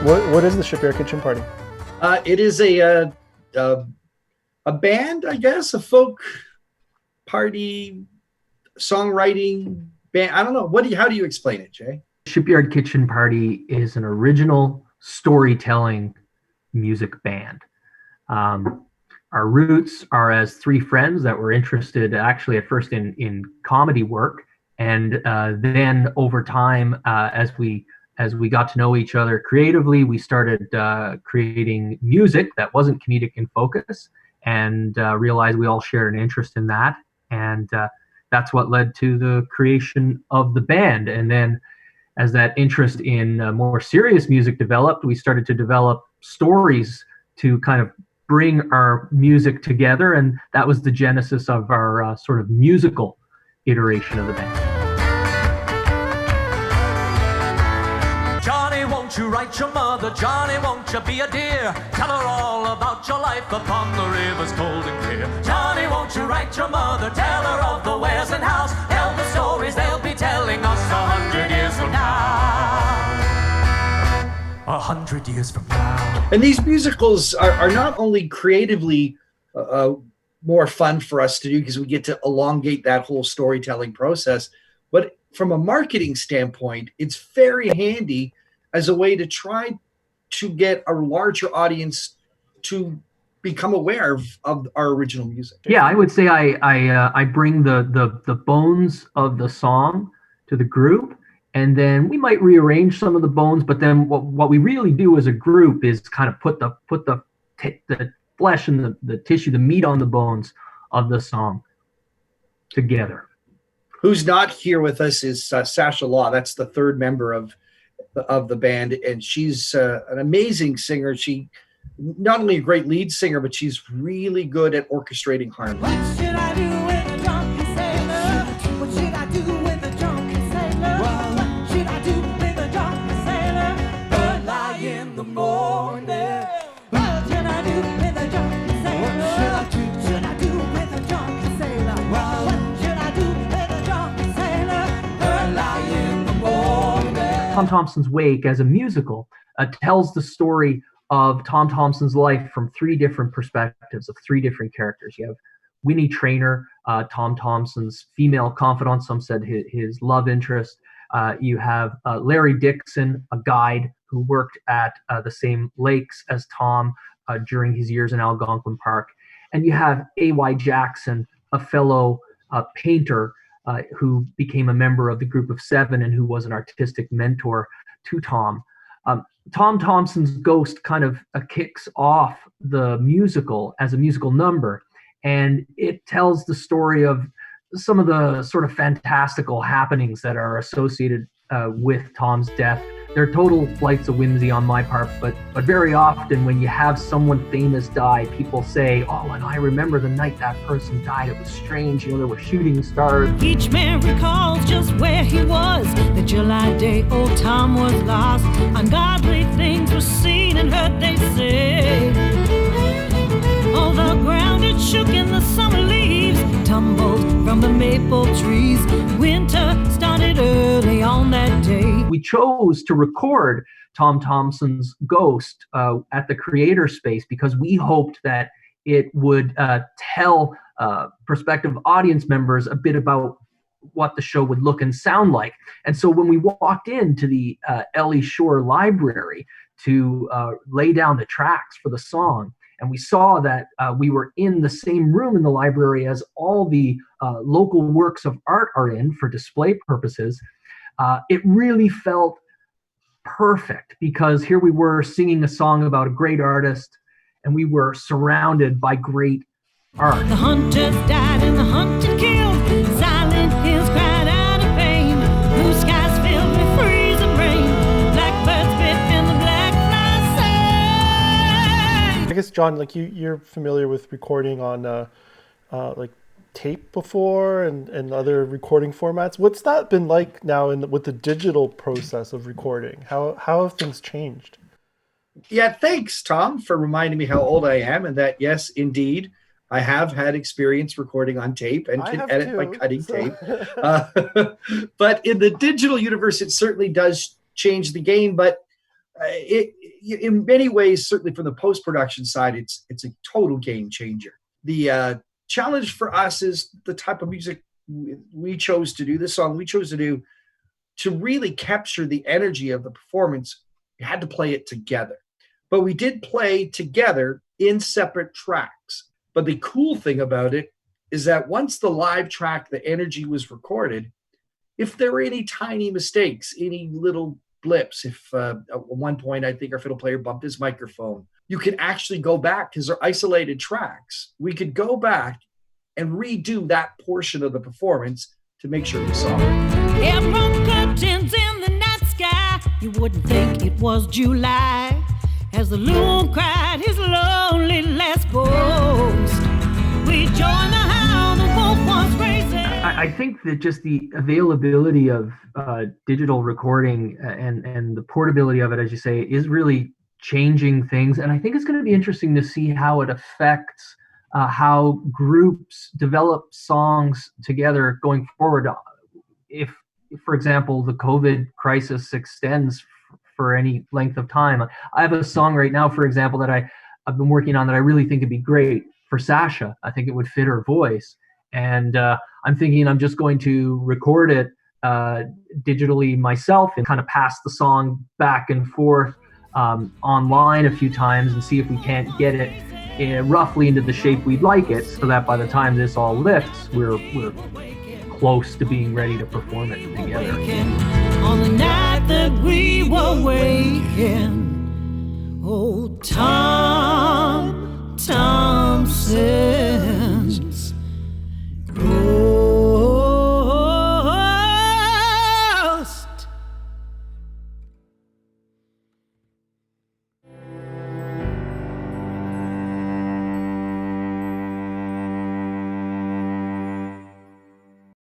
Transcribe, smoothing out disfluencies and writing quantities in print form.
What is the Shipyard Kitchen Party? It is a band, I guess, a folk party songwriting band. I don't know. How do you explain it, Jay? Shipyard Kitchen Party is an original storytelling music band. Our roots are as three friends that were interested actually at first in comedy work. And then over time, as we got to know each other creatively, we started creating music that wasn't comedic in focus, and realized we all shared an interest in that. And that's what led to the creation of the band. And then as that interest in more serious music developed, we started to develop stories to kind of bring our music together. And that was the genesis of our sort of musical iteration of the band. Johnny, won't you write your mother? Johnny, won't you be a dear? Tell her all about your life upon the rivers cold and clear. Johnny, won't you write your mother? Tell her of the wheres and hows. Tell the stories they'll be telling us 100 years from now. 100 years from now. And these musicals are not only creatively more fun for us to do because we get to elongate that whole storytelling process, but from a marketing standpoint, it's very handy as a way to try to get a larger audience to become aware of our original music. Yeah, I would say I bring the bones of the song to the group, and then we might rearrange some of the bones, but then what we really do as a group is kind of put the flesh and the tissue, the meat on the bones of the song together. Who's not here with us is Sasha Law. That's the third member of the band, and she's an amazing singer. She not only a great lead singer, but she's really good at orchestrating harmony. What should I do with a drunken sailor? What should I do with a drunken sailor? What should I do with a drunken sailor? Early in the morning. What should I do with a drunken sailor? What should I do with a drunken sailor? What should I do with a drunken sailor? Early in the morning. Tom Thompson's Wake as a musical tells the story of Tom Thompson's life from three different perspectives of three different characters. You have Winnie Traynor, Tom Thompson's female confidant, some said his love interest. You have Larry Dixon, a guide who worked at the same lakes as Tom during his years in Algonquin Park. And you have A.Y. Jackson, a fellow painter who became a member of the Group of Seven and who was an artistic mentor to Tom. Tom Thompson's Ghost kind of kicks off the musical as a musical number, and it tells the story of some of the sort of fantastical happenings that are associated with Tom's death. They're total flights of whimsy on my part, but very often when you have someone famous die, people say, oh, and I remember the night that person died. It was strange. There were shooting stars. Each man recalls just where he was. The July day old Tom was lost. Ungodly things were seen and heard, they say. All the ground it shook and the summer leaves tumbled from the maple trees. Winter started early on that day. We chose to record Tom Thompson's Ghost at the Creator Space because we hoped that it would tell prospective audience members a bit about what the show would look and sound like. And so when we walked into the Ellie Shore Library to lay down the tracks for the song, and we saw that we were in the same room in the library as all the local works of art are in for display purposes, it really felt perfect because here we were singing a song about a great artist and we were surrounded by great art. The hunters died and the hunted killed. Silent hills cried out of pain. Blue skies filled with freezing rain. Blackbirds bit and the black flies sang. I guess, John, like you're familiar with recording on like tape before and other recording formats. What's that been like now with the digital process of recording? How have things changed? Yeah, thanks, Tom, for reminding me how old I am, and that, yes, indeed, I have had experience recording on tape and can edit by cutting tape. But in the digital universe, it certainly does change the game. But in many ways, certainly from the post-production side, it's a total game changer. The challenge for us is the type of music we chose to do. This song we chose to do, to really capture the energy of the performance, you had to play it together. But we did play together in separate tracks. But the cool thing about it is that once the live track, the energy was recorded, if there were any tiny mistakes, any little blips, if at one point I think our fiddle player bumped his microphone, you could actually go back, because they're isolated tracks. We could go back and redo that portion of the performance to make sure we saw it. Air broke curtains in the night sky. You wouldn't think it was July. As the loon cried his lonely last ghost, we joined the hound, the wolf was crazy. I think that just the availability of digital recording and the portability of it, as you say, is really changing things. And I think it's going to be interesting to see how it affects how groups develop songs together going forward. If, for example, the COVID crisis extends for any length of time. I have a song right now, for example, that I've been working on that I really think would be great for Sasha. I think it would fit her voice. And I'm thinking I'm just going to record it digitally myself and kind of pass the song back and forth online a few times and see if we can't get it roughly into the shape we'd like it, so that by the time this all lifts, we're close to being ready to perform it together. On the night that we were waking.